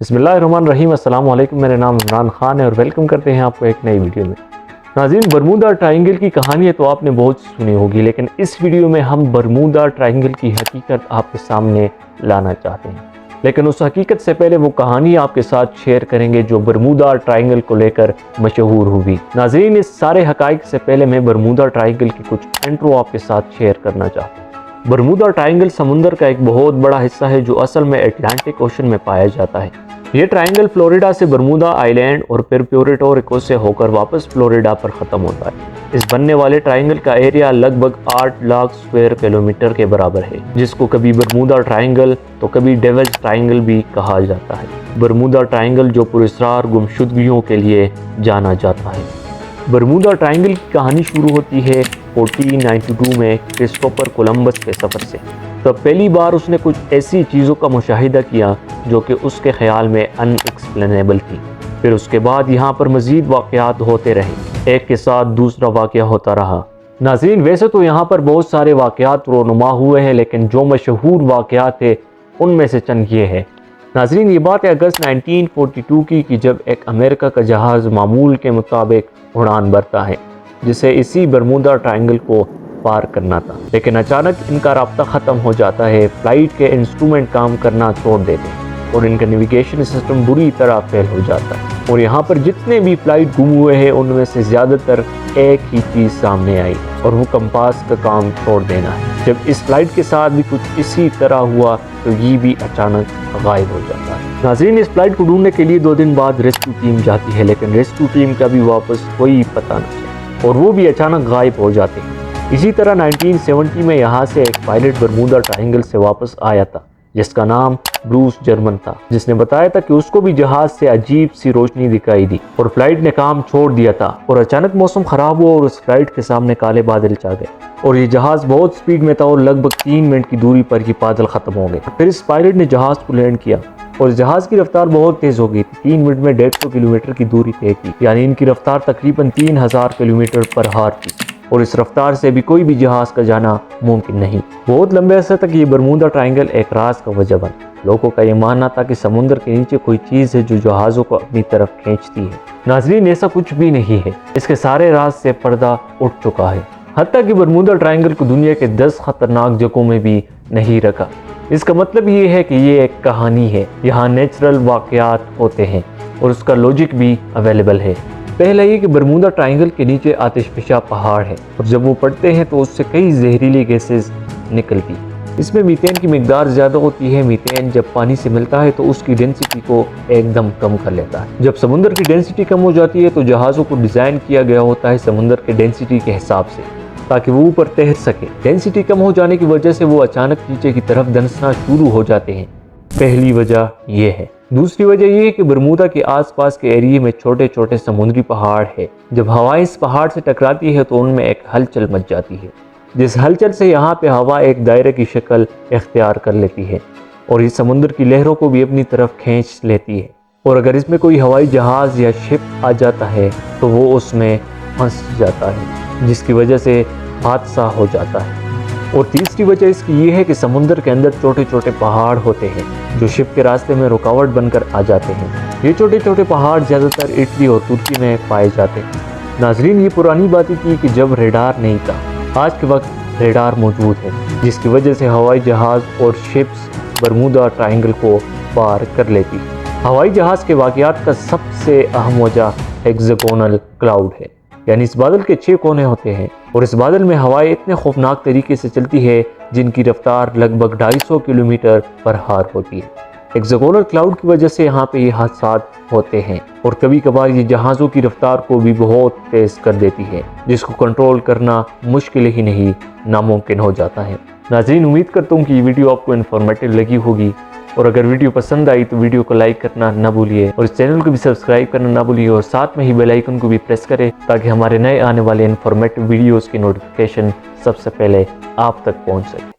بسم اللہ الرحمن الرحیم۔ السلام علیکم، میرا نام عمران خان ہے اور ویلکم کرتے ہیں آپ کو ایک نئی ویڈیو میں۔ ناظرین، برمودا ٹرائنگل کی کہانی ہے تو آپ نے بہت سنی ہوگی، لیکن اس ویڈیو میں ہم برمودا ٹرائنگل کی حقیقت آپ کے سامنے لانا چاہتے ہیں۔ لیکن اس حقیقت سے پہلے وہ کہانی آپ کے ساتھ شیئر کریں گے جو برمودا ٹرائنگل کو لے کر مشہور ہوئی۔ ناظرین، اس سارے حقائق سے پہلے میں برمودا ٹرائنگل کی کچھ انٹرو آپ کے ساتھ شیئر کرنا چاہتا ہوں۔ برمودا ٹرائنگل سمندر کا ایک بہت بڑا حصہ ہے جو اصل میں اٹلانٹک اوشن میں پایا جاتا ہے۔ یہ ٹرائنگل فلوریڈا سے برمودا آئی لینڈ اور پھر پیورٹو ریکو سے ہو کر واپس فلوریڈا پر ختم ہوتا ہے۔ اس بننے والے ٹرائنگل کا ایریا لگ بھگ 8 لاکھ اسکوائر کلومیٹر کے برابر ہے، جس کو کبھی برمودا ٹرائنگل تو کبھی ڈیولز ٹرائنگل بھی کہا جاتا ہے۔ برمودا ٹرائنگل جو پراسرار گمشدگیوں کے لیے جانا جاتا ہے۔ برمودا ٹرائنگل کی کہانی شروع ہوتی ہے 1492 میں کرسٹوفر کولمبس کے سفر سے۔ تب پہلی بار اس نے کچھ ایسی چیزوں کا مشاہدہ کیا جو کہ اس کے خیال میں ان ایکسپلینیبل تھی۔ پھر اس کے بعد یہاں پر مزید واقعات ہوتے رہے، ایک کے ساتھ دوسرا واقعہ ہوتا رہا۔ ناظرین، ویسے تو یہاں پر بہت سارے واقعات رونما ہوئے ہیں، لیکن جو مشہور واقعات ہیں ان میں سے چند یہ ہے۔ ناظرین، یہ بات ہے اگست 1942 کی کہ جب ایک امریکہ کا جہاز معمول کے مطابق اڑان بھرتا ہے جسے اسی برمودا ٹرائنگل کو پار کرنا تھا، لیکن اچانک ان کا رابطہ ختم ہو جاتا ہے۔ فلائٹ کے انسٹرومنٹ کام کرنا چھوڑ دیتے ہیں اور ان کا نیویگیشن سسٹم بری طرح فیل ہو جاتا ہے، اور یہاں پر جتنے بھی فلائٹ گم ہوئے ہیں ان میں سے زیادہ تر ایک ہی چیز سامنے آئی اور وہ کمپاس کا کام چھوڑ دینا ہے۔ جب اس فلائٹ کے ساتھ بھی کچھ اسی طرح ہوا تو یہ بھی اچانک غائب ہو جاتا ہے۔ ناظرین، اس فلائٹ کو ڈھونڈنے کے لیے 2 دن بعد ریسکیو ٹیم جاتی ہے، لیکن ریسکیو ٹیم کا بھی واپس کوئی پتہ نہ چلا اور وہ بھی اچانک غائب ہو جاتے ہیں۔ اسی طرح 1970 میں یہاں سے ایک پائلٹ برمودا ٹرائنگل سے واپس آیا تھا جس کا نام بروس جرمن تھا، جس نے بتایا تھا کہ اس کو بھی جہاز سے عجیب سی روشنی دکھائی دی اور فلائٹ نے کام چھوڑ دیا تھا، اور اچانک موسم خراب ہوا اور اس فلائٹ کے سامنے کالے بادل چھا گئے اور یہ جہاز بہت سپیڈ میں تھا اور لگ بھگ 3 منٹ کی دوری پر یہ بادل ختم ہو گئے۔ پھر اس پائلٹ نے جہاز کو لینڈ کیا اور جہاز کی رفتار بہت تیز ہو گئی تھی، 3 منٹ میں 150 کلومیٹر کی دوری طے کی، یعنی ان کی رفتار تقریباً 3000 کلومیٹر پر ہار تھی، اور اس رفتار سے بھی کوئی بھی جہاز کا جانا ممکن نہیں۔ بہت لمبے عرصے تک یہ برمودا ٹرائنگل ایک راز کا وجہ بنا۔ لوگوں کا یہ ماننا تھا کہ سمندر کے نیچے کوئی چیز ہے جو جہازوں کو اپنی طرف کھینچتی ہے۔ ناظرین، ایسا کچھ بھی نہیں ہے، اس کے سارے راز سے پردہ اٹھ چکا ہے، حتیٰ کہ برمودا ٹرائنگل کو دنیا کے 10 خطرناک جگہوں میں بھی نہیں رکھا۔ اس کا مطلب یہ ہے کہ یہ ایک کہانی ہے، یہاں نیچرل واقعات ہوتے ہیں اور اس کا لاجک بھی اویلیبل ہے۔ پہلا یہ کہ برمودا ٹرائنگل کے نیچے آتش فشاں پہاڑ ہے اور جب وہ پڑتے ہیں تو اس سے کئی زہریلی گیسز نکلتی ہیں۔ اس میں میتین کی مقدار زیادہ ہوتی ہے۔ میتین جب پانی سے ملتا ہے تو اس کی ڈینسٹی کو ایک دم کم کر لیتا ہے۔ جب سمندر کی ڈینسٹی کم ہو جاتی ہے تو جہازوں کو ڈیزائن کیا گیا ہوتا ہے سمندر کے ڈینسٹی کے حساب سے تاکہ وہ اوپر تیر سکے۔ ڈینسٹی کم ہو جانے کی وجہ سے وہ اچانک نیچے کی طرف دھنسنا شروع ہو جاتے ہیں۔ پہلی وجہ یہ ہے۔ دوسری وجہ یہ ہے کہ برمودا کے آس پاس کے ایریے میں چھوٹے چھوٹے سمندری پہاڑ ہے۔ جب ہوا اس پہاڑ سے ٹکراتی ہے تو ان میں ایک ہلچل مچ جاتی ہے، جس ہلچل سے یہاں پہ ہوا ایک دائرے کی شکل اختیار کر لیتی ہے اور یہ سمندر کی لہروں کو بھی اپنی طرف کھینچ لیتی ہے، اور اگر اس میں کوئی ہوائی جہاز یا شپ آ جاتا ہے تو وہ اس میں پھنس جاتا ہے، جس کی وجہ سے حادثہ ہو جاتا ہے۔ اور تیسری وجہ اس کی یہ ہے کہ سمندر کے اندر چھوٹے چھوٹے پہاڑ ہوتے ہیں جو شپ کے راستے میں رکاوٹ بن کر آ جاتے ہیں۔ یہ چھوٹے چھوٹے پہاڑ زیادہ تر اٹلی اور ترکی میں پائے جاتے ہیں۔ ناظرین، یہ پرانی باتیں تھی کہ جب ریڈار نہیں تھا۔ آج کے وقت ریڈار موجود ہے، جس کی وجہ سے ہوائی جہاز اور شپس برمودا ٹرائنگل کو پار کر لیتی۔ ہوائی جہاز کے واقعات کا سب سے اہم وجہ ہیگزاگونل کلاؤڈ ہے، یعنی اس بادل کے 6 کونے ہوتے ہیں اور اس بادل میں ہوائیں اتنے خوفناک طریقے سے چلتی ہے جن کی رفتار لگ بھگ 250 کلومیٹر پر ہار ہوتی ہے۔ ہیگزاگونل کلاؤڈ کی وجہ سے یہاں پہ یہ حادثات ہوتے ہیں اور کبھی کبھار یہ جہازوں کی رفتار کو بھی بہت تیز کر دیتی ہے، جس کو کنٹرول کرنا مشکل ہی نہیں ناممکن ہو جاتا ہے۔ ناظرین، امید کرتا ہوں کہ یہ ویڈیو آپ کو انفارمیٹیو لگی ہوگی، اور اگر ویڈیو پسند آئی تو ویڈیو کو لائک کرنا نہ بھولیے اور اس چینل کو بھی سبسکرائب کرنا نہ بھولیے، اور ساتھ میں ہی بیل آئیکن کو بھی پریس کریں تاکہ ہمارے نئے آنے والے انفارمیٹیو ویڈیوز کی نوٹیفیکیشن سب سے پہلے آپ تک پہنچ سکے۔